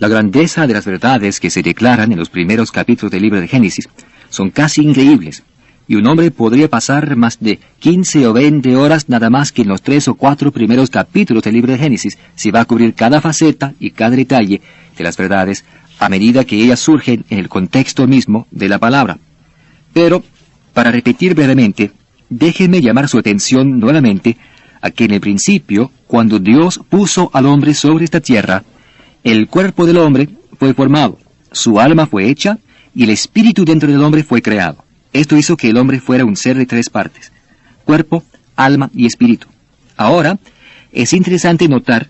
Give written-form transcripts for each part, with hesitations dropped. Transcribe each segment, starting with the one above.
La grandeza de las verdades que se declaran en los primeros capítulos del libro de Génesis son casi increíbles, y un hombre podría pasar más de 15 o 20 horas nada más que en los 3 o 4 primeros capítulos del libro de Génesis si va a cubrir cada faceta y cada detalle de las verdades a medida que ellas surgen en el contexto mismo de la palabra. Pero, para repetir brevemente, déjenme llamar su atención nuevamente a que en el principio, cuando Dios puso al hombre sobre esta tierra, el cuerpo del hombre fue formado, su alma fue hecha, y el espíritu dentro del hombre fue creado. Esto hizo que el hombre fuera un ser de 3 partes, cuerpo, alma y espíritu. Ahora, es interesante notar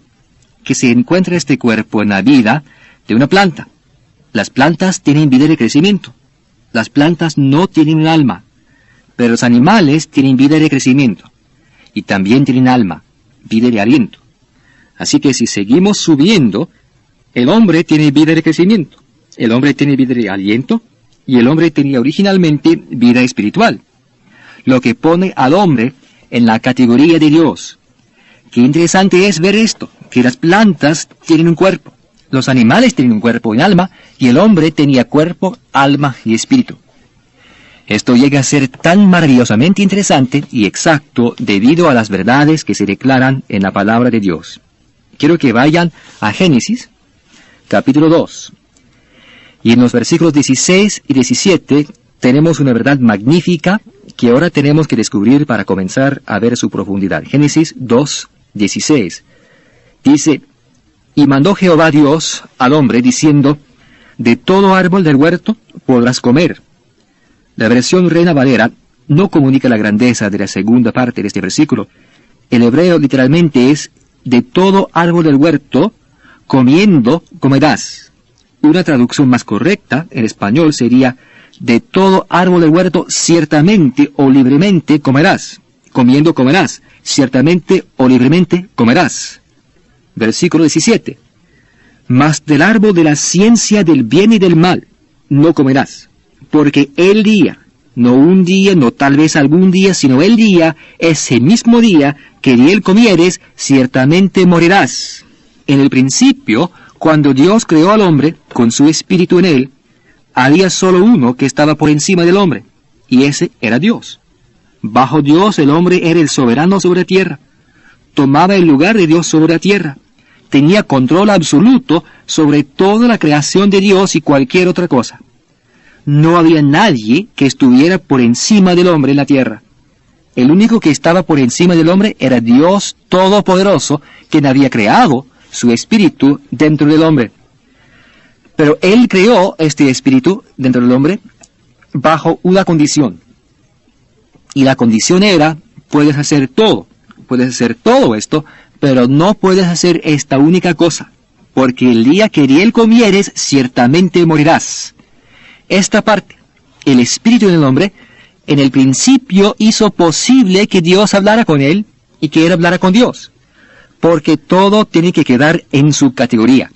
que se encuentra este cuerpo en la vida de una planta. Las plantas tienen vida de crecimiento. Las plantas no tienen un alma, pero los animales tienen vida de crecimiento. Y también tienen alma, vida de aliento. Así que si seguimos subiendo, el hombre tiene vida de crecimiento, el hombre tiene vida de aliento, y el hombre tenía originalmente vida espiritual, lo que pone al hombre en la categoría de Dios. Qué interesante es ver esto, que las plantas tienen un cuerpo, los animales tienen un cuerpo y alma, y el hombre tenía cuerpo, alma y espíritu. Esto llega a ser tan maravillosamente interesante y exacto debido a las verdades que se declaran en la palabra de Dios. Quiero que vayan a Génesis, capítulo 2. Y en los versículos 16 y 17 tenemos una verdad magnífica que ahora tenemos que descubrir para comenzar a ver su profundidad. Génesis 2, 16. Dice, y mandó Jehová Dios al hombre diciendo, de todo árbol del huerto podrás comer. La versión Reina Valera no comunica la grandeza de la segunda parte de este versículo. El hebreo literalmente es, de todo árbol del huerto, comiendo comerás. Una traducción más correcta en español sería, de todo árbol del huerto ciertamente o libremente comerás. Comiendo comerás, ciertamente o libremente comerás. Versículo 17. Mas del árbol de la ciencia del bien y del mal no comerás, porque el día, no un día, no tal vez algún día, sino el día, ese mismo día que de él comieres, ciertamente morirás. En el principio, cuando Dios creó al hombre, con su espíritu en él, había solo uno que estaba por encima del hombre, y ese era Dios. Bajo Dios el hombre era el soberano sobre la tierra, tomaba el lugar de Dios sobre la tierra, tenía control absoluto sobre toda la creación de Dios y cualquier otra cosa. No había nadie que estuviera por encima del hombre en la tierra. El único que estaba por encima del hombre era Dios Todopoderoso, quien había creado su espíritu dentro del hombre. Pero Él creó este espíritu dentro del hombre bajo una condición. Y la condición era, puedes hacer todo esto, pero no puedes hacer esta única cosa, porque el día que de él comieres, ciertamente morirás. Esta parte, el espíritu del hombre, en el principio hizo posible que Dios hablara con él y que él hablara con Dios, porque todo tiene que quedar en su categoría.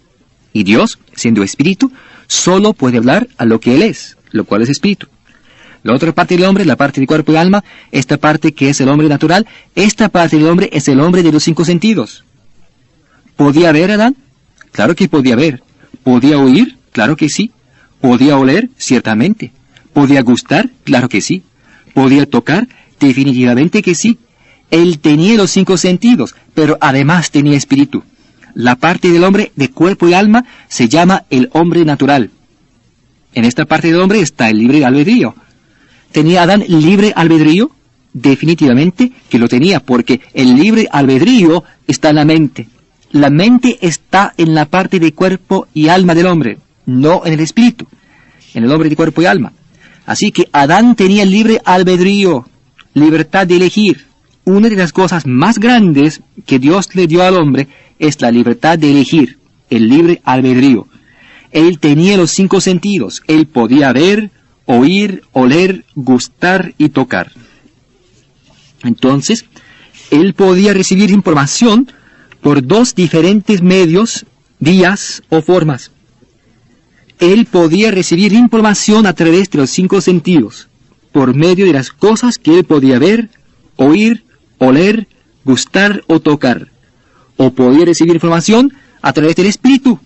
Y Dios, siendo espíritu, solo puede hablar a lo que Él es, lo cual es espíritu. La otra parte del hombre, la parte de cuerpo y alma, esta parte que es el hombre natural, esta parte del hombre es el hombre de los 5 sentidos. ¿Podía ver Adán? Claro que podía ver. ¿Podía oír? Claro que sí. ¿Podía oler? Ciertamente. ¿Podía gustar? Claro que sí. ¿Podía tocar? Definitivamente que sí. Él tenía los 5 sentidos, pero además tenía espíritu. La parte del hombre de cuerpo y alma se llama el hombre natural. En esta parte del hombre está el libre albedrío. ¿Tenía Adán libre albedrío? Definitivamente que lo tenía, porque el libre albedrío está en la mente. La mente está en la parte de cuerpo y alma del hombre, no en el espíritu, en el hombre de cuerpo y alma. Así que Adán tenía libre albedrío, libertad de elegir. Una de las cosas más grandes que Dios le dio al hombre es la libertad de elegir, el libre albedrío. Él tenía los 5 sentidos. Él podía ver, oír, oler, gustar y tocar. Entonces, él podía recibir información por 2 diferentes medios, vías o formas. Él podía recibir información a través de los 5 sentidos, por medio de las cosas que él podía ver, oír, oler, gustar o tocar. O podía recibir información a través del espíritu,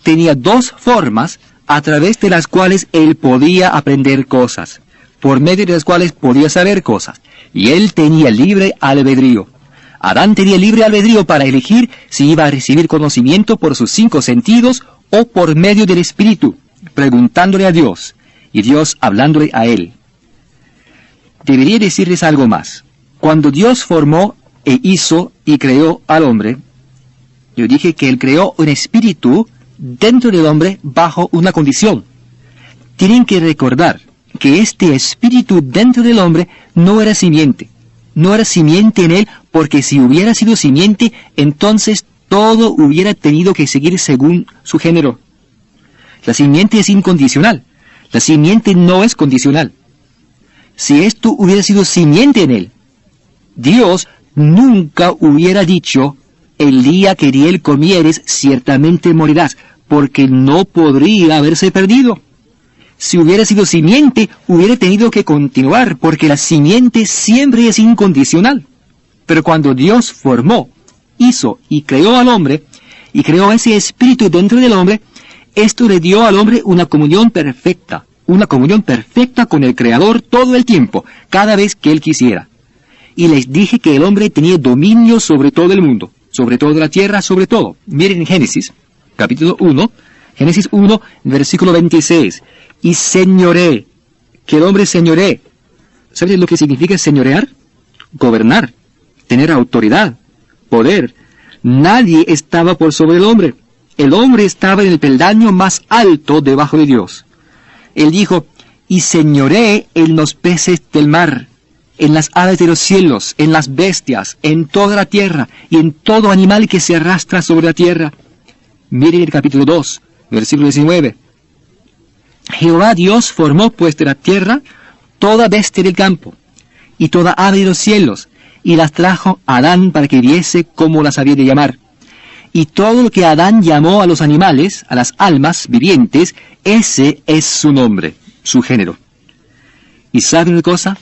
tenía dos formas a través de las cuales él podía aprender cosas, por medio de las cuales podía saber cosas, y él tenía libre albedrío. Adán tenía libre albedrío para elegir si iba a recibir conocimiento por sus 5 sentidos o por medio del Espíritu, preguntándole a Dios, y Dios hablándole a él. Debería decirles algo más. Cuando Dios formó e hizo y creó al hombre, yo dije que él creó un espíritu dentro del hombre bajo una condición. Tienen que recordar que este espíritu dentro del hombre no era simiente. No era simiente en él, porque si hubiera sido simiente, entonces todo hubiera tenido que seguir según su género. La simiente es incondicional. La simiente no es condicional. Si esto hubiera sido simiente en él, Dios nunca hubiera dicho, el día que de él comieres, ciertamente morirás, porque no podría haberse perdido. Si hubiera sido simiente, hubiera tenido que continuar, porque la simiente siempre es incondicional. Pero cuando Dios formó, hizo y creó al hombre, y creó ese espíritu dentro del hombre, esto le dio al hombre una comunión perfecta con el Creador todo el tiempo, cada vez que él quisiera. Y les dije que el hombre tenía dominio sobre todo el mundo, sobre toda la tierra, sobre todo. Miren en Génesis, capítulo 1, Génesis 1, versículo 26. Y señoré, que el hombre señoré. ¿Sabes lo que significa señorear? Gobernar, tener autoridad, poder. Nadie estaba por sobre el hombre. El hombre estaba en el peldaño más alto debajo de Dios. Él dijo, y señoré en los peces del mar, en las aves de los cielos, en las bestias, en toda la tierra, y en todo animal que se arrastra sobre la tierra. Miren el capítulo 2, versículo 19. Jehová Dios formó pues de la tierra toda bestia del campo, y toda ave de los cielos, y las trajo a Adán para que viese cómo las había de llamar. Y todo lo que Adán llamó a los animales, a las almas vivientes, ese es su nombre, su género. ¿Y saben una cosa?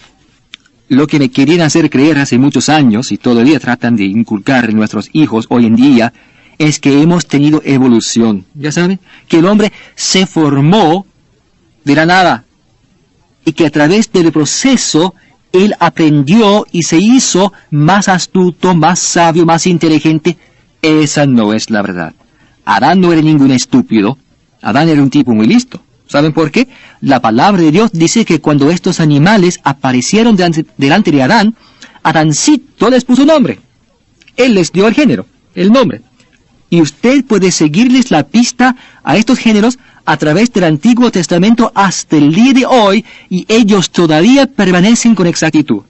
Lo que me querían hacer creer hace muchos años, y todavía tratan de inculcar en nuestros hijos hoy en día, es que hemos tenido evolución. ¿Ya saben? Que el hombre se formó de la nada, y que a través del proceso él aprendió y se hizo más astuto, más sabio, más inteligente. Esa no es la verdad. Adán no era ningún estúpido. Adán era un tipo muy listo. ¿Saben por qué? La palabra de Dios dice que cuando estos animales aparecieron delante de Adán, Adancito les puso nombre. Él les dio el género, el nombre. Y usted puede seguirles la pista a estos géneros a través del Antiguo Testamento hasta el día de hoy, y ellos todavía permanecen con exactitud.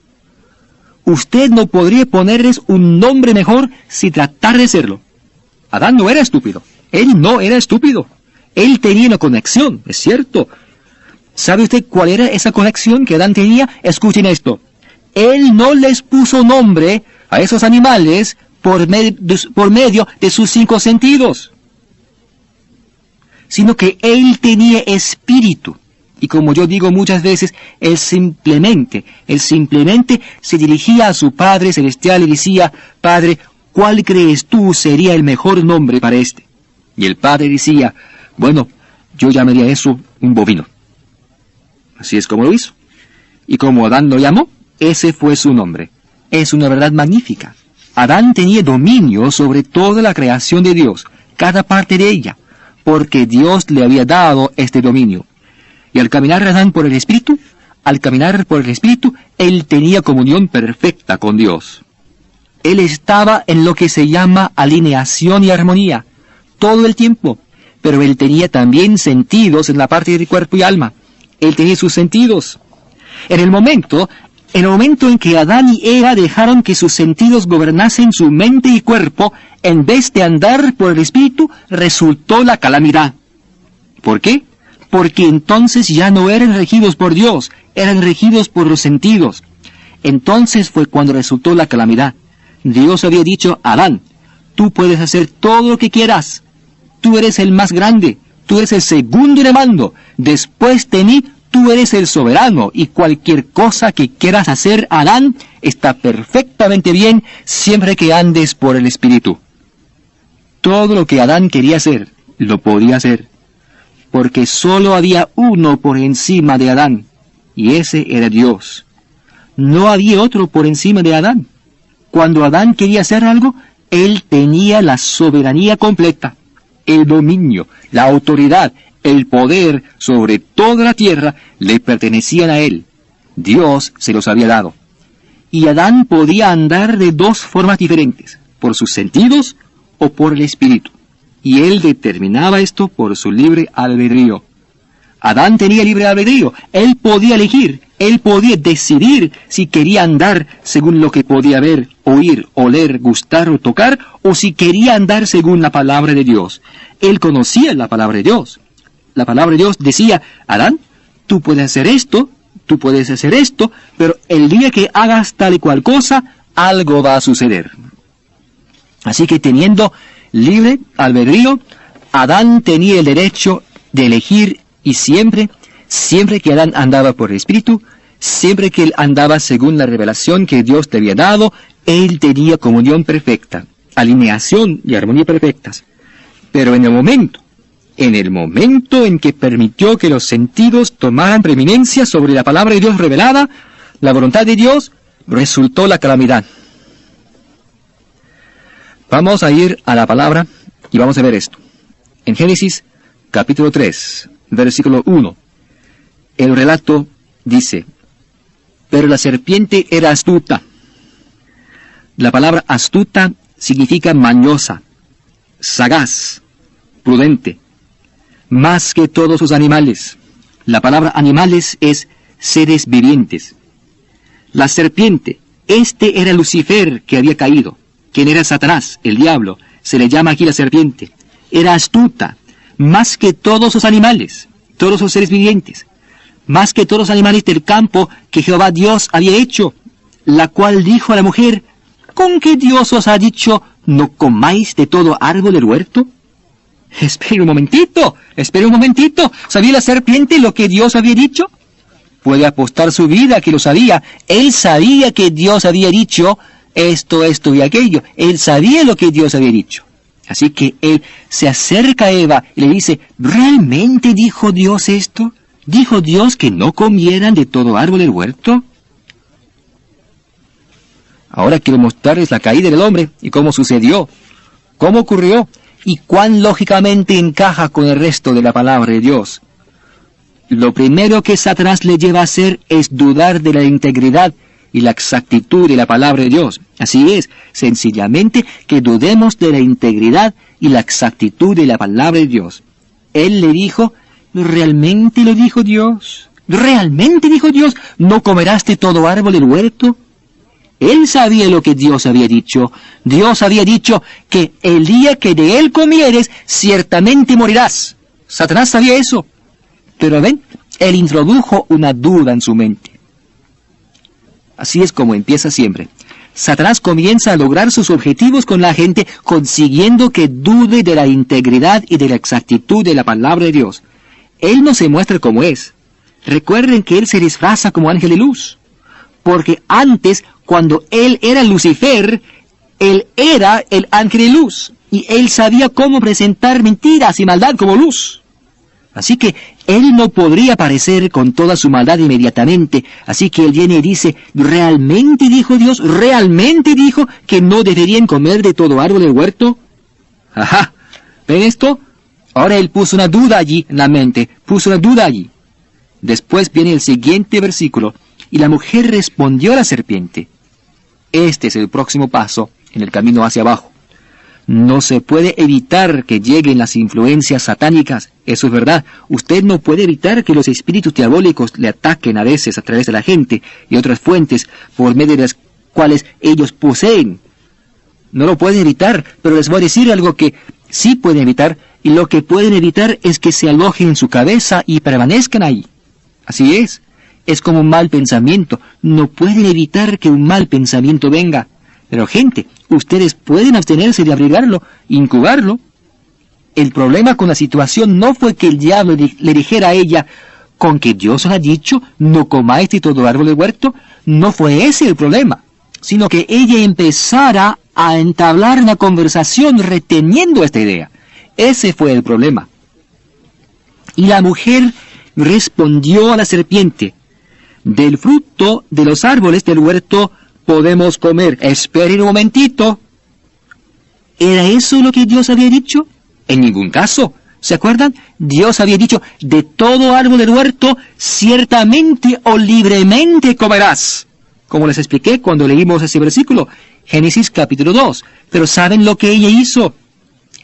Usted no podría ponerles un nombre mejor si tratara de serlo. Adán no era estúpido. Él no era estúpido. Él tenía una conexión, es cierto. ¿Sabe usted cuál era esa conexión que Adán tenía? Escuchen esto. Él no les puso nombre a esos animales por medio de sus 5 sentidos, sino que él tenía espíritu. Y como yo digo muchas veces, él simplemente se dirigía a su Padre Celestial y decía, Padre, ¿cuál crees tú sería el mejor nombre para este? Y el Padre decía, bueno, yo llamaría eso un bovino. Así es como lo hizo. Y como Adán lo llamó, ese fue su nombre. Es una verdad magnífica. Adán tenía dominio sobre toda la creación de Dios, cada parte de ella, porque Dios le había dado este dominio. Y al caminar Adán por el Espíritu, él tenía comunión perfecta con Dios. Él estaba en lo que se llama alineación y armonía, todo el tiempo. Pero él tenía también sentidos en la parte de cuerpo y alma. Él tenía sus sentidos. En el momento en que Adán y Eva dejaron que sus sentidos gobernasen su mente y cuerpo, en vez de andar por el Espíritu, resultó la calamidad. ¿Por qué? Porque entonces ya no eran regidos por Dios, eran regidos por los sentidos. Entonces fue cuando resultó la calamidad. Dios había dicho a Adán, tú puedes hacer todo lo que quieras. Tú eres el más grande, tú eres el segundo en mando. Después de mí, tú eres el soberano, y cualquier cosa que quieras hacer, Adán, está perfectamente bien siempre que andes por el Espíritu. Todo lo que Adán quería hacer, Lo podía hacer, porque solo había uno por encima de Adán, y ese era Dios. No había otro por encima de Adán. Cuando Adán quería hacer algo, él tenía la soberanía completa, el dominio, la autoridad, el poder sobre toda la tierra le pertenecían a él. Dios se los había dado. Y Adán podía andar de dos formas diferentes, por sus sentidos o por el espíritu. Y él determinaba esto por su libre albedrío. Adán tenía libre albedrío. Él podía elegir, él podía decidir si quería andar según lo que podía ver, oír, oler, gustar o tocar, o si quería andar según la palabra de Dios. Él conocía la palabra de Dios. La palabra de Dios decía: Adán, tú puedes hacer esto, tú puedes hacer esto, pero el día que hagas tal y cual cosa, algo va a suceder. Así que teniendo libre albedrío, Adán tenía el derecho de elegir, y siempre que Adán andaba por el Espíritu, siempre que él andaba según la revelación que Dios le había dado, él tenía comunión perfecta, alineación y armonía perfectas. Pero en el momento en que permitió que los sentidos tomaran preeminencia sobre la palabra de Dios revelada, la voluntad de Dios, resultó la calamidad. Vamos a ir a la palabra y vamos a ver esto. En Génesis capítulo 3, versículo 1, el relato dice: pero la serpiente era astuta. La palabra astuta significa mañosa, sagaz, prudente, más que todos sus animales. La palabra animales es seres vivientes. La serpiente, este era Lucifer que había caído, quien era Satanás, el diablo, se le llama aquí la serpiente. Era astuta, más que todos sus animales, todos sus seres vivientes, más que todos los animales del campo que Jehová Dios había hecho, la cual dijo a la mujer: ¿con qué Dios os ha dicho, no comáis de todo árbol del huerto? Espera un momentito. ¿Sabía la serpiente lo que Dios había dicho? Puede apostar su vida que lo sabía. Él sabía que Dios había dicho esto y aquello. Él sabía lo que Dios había dicho. Así que él se acerca a Eva y le dice: ¿realmente dijo Dios esto? ¿Dijo Dios que no comieran de todo árbol del huerto? Ahora quiero mostrarles la caída del hombre y cómo sucedió, cómo ocurrió y cuán lógicamente encaja con el resto de la palabra de Dios. Lo primero que Satanás le lleva a hacer es dudar de la integridad y la exactitud de la palabra de Dios. Así es, sencillamente que dudemos de la integridad y la exactitud de la palabra de Dios. Él le dijo: ¿realmente lo dijo Dios? ¿Realmente dijo Dios, no comerás de todo árbol del huerto? Él sabía lo que Dios había dicho. Dios había dicho que el día que de él comieres, ciertamente morirás. Satanás sabía eso. Pero ven, él introdujo una duda en su mente. Así es como empieza siempre. Satanás comienza a lograr sus objetivos con la gente, consiguiendo que dude de la integridad y de la exactitud de la palabra de Dios. Él no se muestra como es. Recuerden que él se disfraza como ángel de luz. Porque antes, cuando él era Lucifer, él era el ángel de luz. Y él sabía cómo presentar mentiras y maldad como luz. Así que él no podría aparecer con toda su maldad inmediatamente. Así que él viene y dice: ¿realmente dijo Dios? ¿Realmente dijo que no deberían comer de todo árbol del huerto? Ajá, ¿ven esto? Ahora él puso una duda allí en la mente, puso una duda allí. Después viene el siguiente versículo: y la mujer respondió a la serpiente. Este es el próximo paso en el camino hacia abajo. No se puede evitar que lleguen las influencias satánicas. Eso es verdad. Usted no puede evitar que los espíritus diabólicos le ataquen a veces a través de la gente y otras fuentes por medio de las cuales ellos poseen. No lo pueden evitar, pero les voy a decir algo que sí pueden evitar, y lo que pueden evitar es que se alojen en su cabeza y permanezcan ahí. Así es. Es como un mal pensamiento. No pueden evitar que un mal pensamiento venga. Pero gente, ustedes pueden abstenerse de abrigarlo, incubarlo. El problema con la situación no fue que el diablo le dijera a ella: con que Dios os ha dicho, no comáis de todo árbol del huerto. No fue ese el problema, sino que ella empezara a entablar una conversación reteniendo esta idea. Ese fue el problema. Y la mujer respondió a la serpiente: del fruto de los árboles del huerto podemos comer. Esperen un momentito. ¿Era eso lo que Dios había dicho? En ningún caso. ¿Se acuerdan? Dios había dicho: de todo árbol del huerto ciertamente o libremente comerás. Como les expliqué cuando leímos ese versículo, Génesis capítulo 2. Pero ¿saben lo que ella hizo?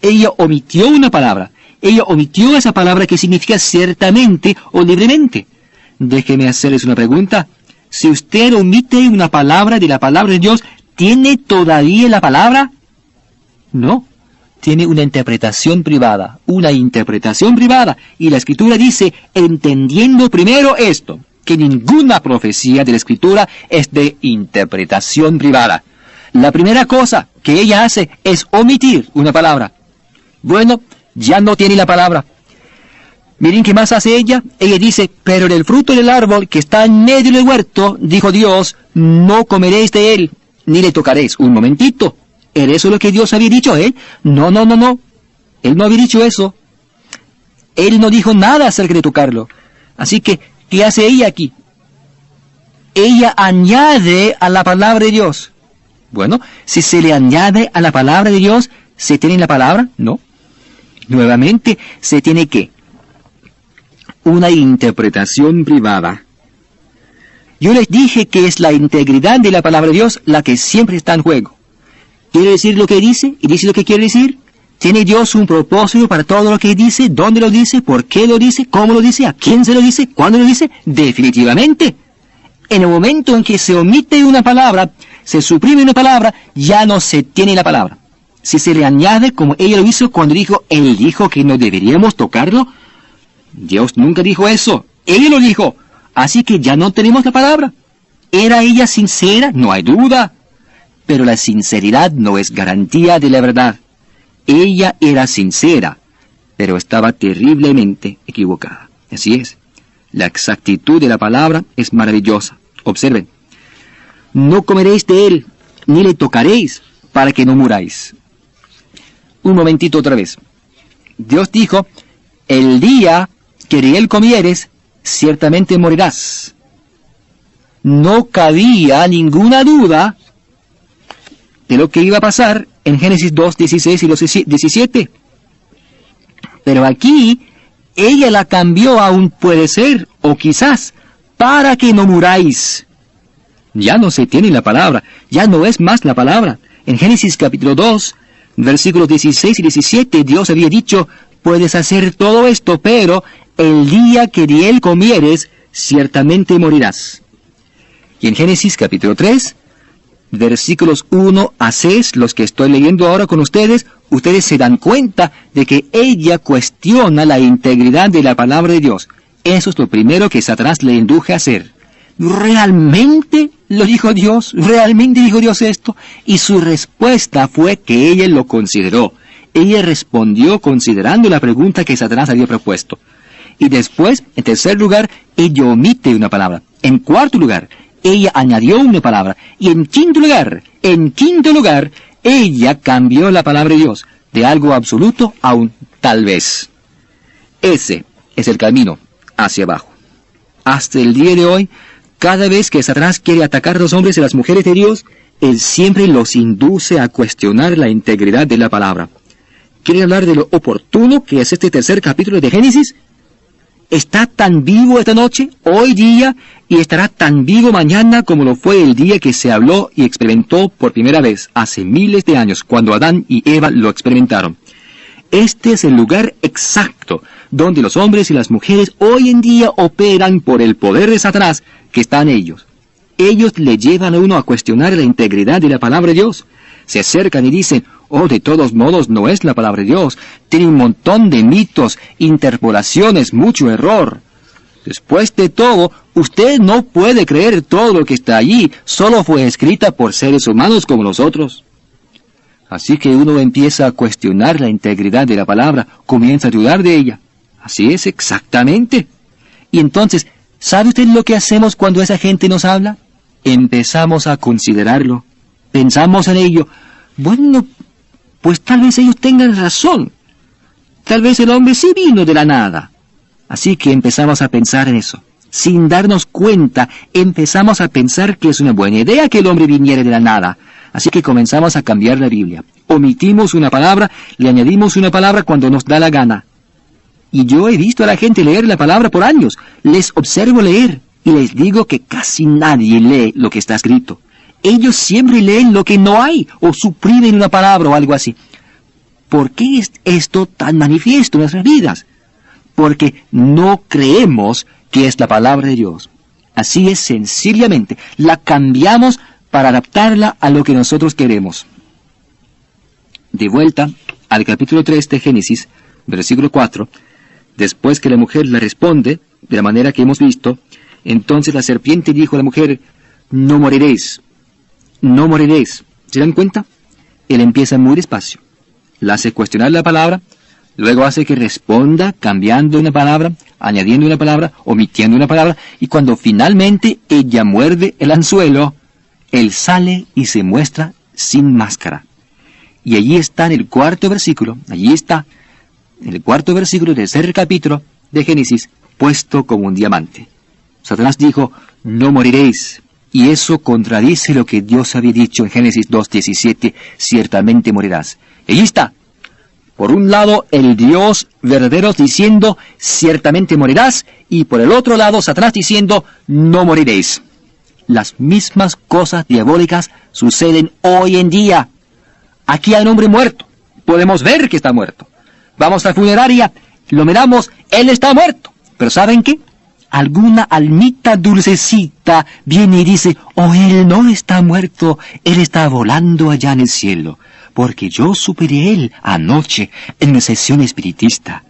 Ella omitió una palabra. Ella omitió esa palabra que significa ciertamente o libremente. Déjeme hacerles una pregunta. Si usted omite una palabra de la palabra de Dios, ¿tiene todavía la palabra? No. Tiene una interpretación privada. Una interpretación privada. Y la Escritura dice, entendiendo primero esto, que ninguna profecía de la Escritura es de interpretación privada. La primera cosa que ella hace es omitir una palabra. Bueno, ya no tiene la palabra. Miren qué más hace ella. Ella dice: pero del fruto del árbol que está en medio del huerto, dijo Dios, no comeréis de él, ni le tocaréis. Un momentito. ¿Era eso lo que Dios había dicho a él? No. Él no había dicho eso. Él no dijo nada acerca de tocarlo. Así que, ¿qué hace ella aquí? Ella añade a la palabra de Dios. Bueno, si se le añade a la palabra de Dios, ¿se tiene la palabra? No. Nuevamente, se tiene que una interpretación privada. Yo les dije que es la integridad de la palabra de Dios la que siempre está en juego. ¿Quiere decir lo que dice? ¿Y dice lo que quiere decir? ¿Tiene Dios un propósito para todo lo que dice? ¿Dónde lo dice? ¿Por qué lo dice? ¿Cómo lo dice? ¿A quién se lo dice? ¿Cuándo lo dice? Definitivamente. En el momento en que se omite una palabra, se suprime una palabra, ya no se tiene la palabra. Si se le añade, como ella lo hizo cuando dijo, Él dijo que no deberíamos tocarlo, Dios nunca dijo eso. Ella lo dijo. Así que ya no tenemos la palabra. ¿Era ella sincera? No hay duda. Pero la sinceridad no es garantía de la verdad. Ella era sincera, pero estaba terriblemente equivocada. Así es. La exactitud de la palabra es maravillosa. Observen. No comeréis de él, ni le tocaréis, para que no muráis. Un momentito otra vez. Dios dijo, el día que de él comieres, ciertamente morirás. No cabía ninguna duda de lo que iba a pasar en Génesis 2, 16 y 17. Pero aquí, ella la cambió a un puede ser, o quizás, para que no muráis. Ya no se tiene la palabra, ya no es más la palabra. En Génesis capítulo 2, versículos 16 y 17, Dios había dicho, puedes hacer todo esto, pero el día que de él comieres, ciertamente morirás. Y en Génesis capítulo 3, versículos 1 a 6, los que estoy leyendo ahora con ustedes se dan cuenta de que ella cuestiona la integridad de la palabra de Dios. Eso es lo primero que Satanás le induje a hacer. ¿Realmente lo dijo Dios? ¿Realmente dijo Dios esto? Y su respuesta fue que ella lo consideró. Ella respondió considerando la pregunta que Satanás había propuesto. Y después, en tercer lugar, ella omite una palabra. En cuarto lugar, ella añadió una palabra. Y en quinto lugar, ella cambió la palabra de Dios de algo absoluto a un tal vez. Ese es el camino hacia abajo. Hasta el día de hoy, cada vez que Satanás quiere atacar a los hombres y las mujeres de Dios, él siempre los induce a cuestionar la integridad de la palabra. ¿Quiere hablar de lo oportuno que es este tercer capítulo de Génesis? Está tan vivo esta noche, hoy día, y estará tan vivo mañana como lo fue el día que se habló y experimentó por primera vez, hace miles de años, cuando Adán y Eva lo experimentaron. Este es el lugar exacto donde los hombres y las mujeres hoy en día operan por el poder de Satanás que está en ellos. Ellos le llevan a uno a cuestionar la integridad de la palabra de Dios. Se acercan y dicen, oh, de todos modos no es la palabra de Dios. Tiene un montón de mitos, interpolaciones, mucho error. Después de todo, usted no puede creer todo lo que está allí. Solo fue escrita por seres humanos como nosotros. Así que uno empieza a cuestionar la integridad de la palabra, comienza a dudar de ella. Así es, exactamente. Y entonces, ¿sabe usted lo que hacemos cuando esa gente nos habla? Empezamos a considerarlo. Pensamos en ello. Bueno, pues tal vez ellos tengan razón. Tal vez el hombre sí vino de la nada. Así que empezamos a pensar en eso. Sin darnos cuenta, empezamos a pensar que es una buena idea que el hombre viniera de la nada. Así que comenzamos a cambiar la Biblia. Omitimos una palabra, le añadimos una palabra cuando nos da la gana. Y yo he visto a la gente leer la palabra por años. Les observo leer y les digo que casi nadie lee lo que está escrito. Ellos siempre leen lo que no hay o suprimen una palabra o algo así. ¿Por qué es esto tan manifiesto en nuestras vidas? Porque no creemos que es la palabra de Dios. Así es, sencillamente, la cambiamos para adaptarla a lo que nosotros queremos. De vuelta al capítulo 3 de Génesis, versículo 4, después que la mujer le responde de la manera que hemos visto, entonces la serpiente dijo a la mujer, no moriréis, no moriréis. ¿Se dan cuenta? Él empieza muy despacio, la hace cuestionar la palabra, luego hace que responda cambiando una palabra, añadiendo una palabra, omitiendo una palabra, y cuando finalmente ella muerde el anzuelo, él sale y se muestra sin máscara. Y allí está en el cuarto versículo, allí está, en el cuarto versículo del tercer capítulo de Génesis, puesto como un diamante. Satanás dijo, no moriréis. Y eso contradice lo que Dios había dicho en Génesis 2:17, ciertamente morirás. Y allí está. Por un lado, el Dios verdadero diciendo, ciertamente morirás, y por el otro lado, Satanás diciendo, no moriréis. Las mismas cosas diabólicas suceden hoy en día. Aquí hay un hombre muerto. Podemos ver que está muerto. Vamos a la funeraria, lo miramos, él está muerto. Pero ¿saben qué? Alguna almita dulcecita viene y dice, oh, él no está muerto, él está volando allá en el cielo. Porque yo supe de él anoche en una sesión espiritista.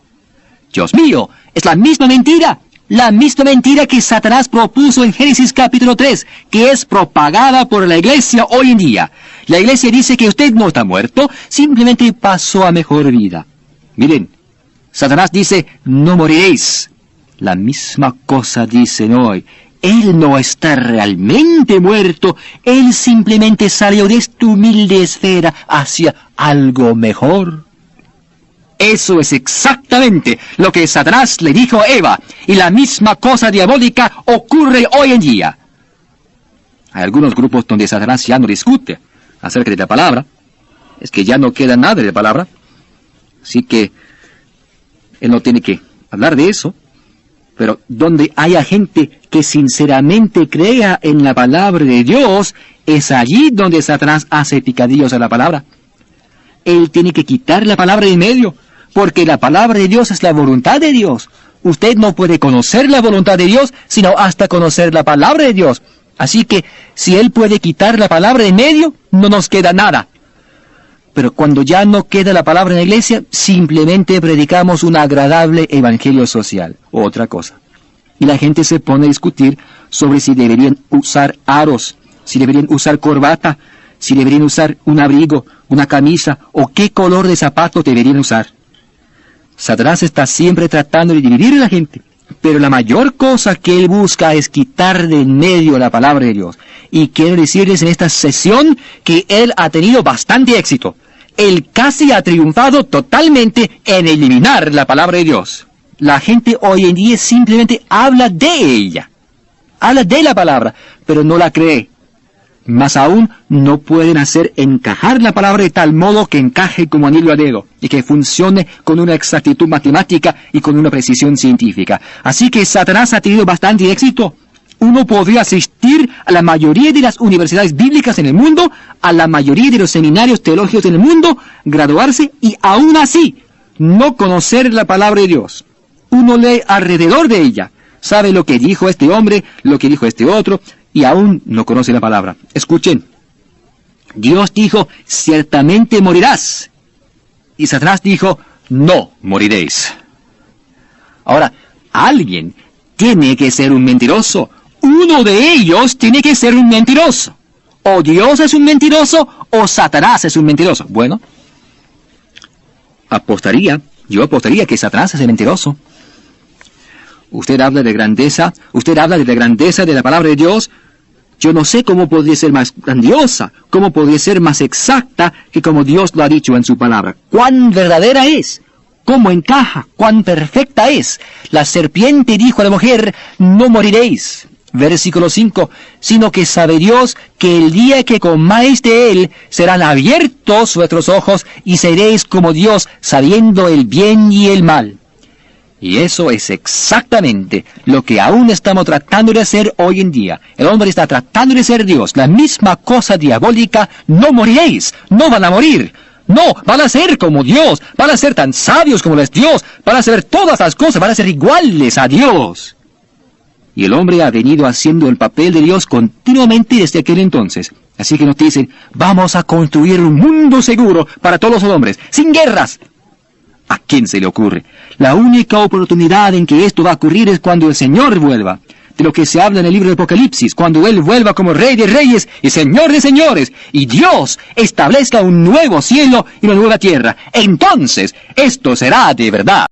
Dios mío, es la misma mentira que Satanás propuso en Génesis capítulo 3, que es propagada por la iglesia hoy en día. La iglesia dice que usted no está muerto, simplemente pasó a mejor vida. Miren, Satanás dice, no moriréis. La misma cosa dicen hoy. Él no está realmente muerto, él simplemente salió de esta humilde esfera hacia algo mejor. Eso es exactamente lo que Satanás le dijo a Eva, y la misma cosa diabólica ocurre hoy en día. Hay algunos grupos donde Satanás ya no discute acerca de la palabra, es que ya no queda nada de la palabra, así que él no tiene que hablar de eso. Pero donde haya gente que sinceramente crea en la palabra de Dios, es allí donde Satanás hace picadillos a la palabra. Él tiene que quitar la palabra de en medio, porque la palabra de Dios es la voluntad de Dios. Usted no puede conocer la voluntad de Dios, sino hasta conocer la palabra de Dios. Así que, si Él puede quitar la palabra de en medio, no nos queda nada. Pero cuando ya no queda la palabra en la iglesia, simplemente predicamos un agradable evangelio social, o otra cosa. Y la gente se pone a discutir sobre si deberían usar aros, si deberían usar corbata, si deberían usar un abrigo, una camisa, o qué color de zapatos deberían usar. Satanás está siempre tratando de dividir a la gente, pero la mayor cosa que él busca es quitar de en medio la palabra de Dios. Y quiero decirles en esta sesión que él ha tenido bastante éxito. Él casi ha triunfado totalmente en eliminar la palabra de Dios. La gente hoy en día simplemente habla de ella. Habla de la palabra, pero no la cree. Más aún, no pueden hacer encajar la palabra de tal modo que encaje como anillo al dedo y que funcione con una exactitud matemática y con una precisión científica. Así que Satanás ha tenido bastante éxito. Uno podría asistir a la mayoría de las universidades bíblicas en el mundo, a la mayoría de los seminarios teológicos en el mundo, graduarse y aún así no conocer la palabra de Dios. Uno lee alrededor de ella, sabe lo que dijo este hombre, lo que dijo este otro, y aún no conoce la palabra. Escuchen, Dios dijo, ciertamente morirás. Y Satanás dijo, no moriréis. Ahora, alguien tiene que ser un mentiroso. Uno de ellos tiene que ser un mentiroso. O Dios es un mentiroso, o Satanás es un mentiroso. Bueno, yo apostaría que Satanás es el mentiroso. Usted habla de grandeza, usted habla de la grandeza de la palabra de Dios. Yo no sé cómo podría ser más grandiosa, cómo podría ser más exacta que como Dios lo ha dicho en su palabra. ¿Cuán verdadera es? cómo encaja, cuán perfecta es. La serpiente dijo a la mujer, no moriréis. Versículo 5, sino que sabe Dios que el día que comáis de él, serán abiertos vuestros ojos y seréis como Dios, sabiendo el bien y el mal. Y eso es exactamente lo que aún estamos tratando de hacer hoy en día. El hombre está tratando de ser Dios, la misma cosa diabólica, no moriréis, no van a morir. No, van a ser como Dios, van a ser tan sabios como es Dios, van a saber todas las cosas, van a ser iguales a Dios. Y el hombre ha venido haciendo el papel de Dios continuamente desde aquel entonces. Así que nos dicen, vamos a construir un mundo seguro para todos los hombres, sin guerras. ¿A quién se le ocurre? La única oportunidad en que esto va a ocurrir es cuando el Señor vuelva. De lo que se habla en el libro de Apocalipsis, cuando Él vuelva como Rey de Reyes y Señor de Señores, y Dios establezca un nuevo cielo y una nueva tierra. Entonces, esto será de verdad.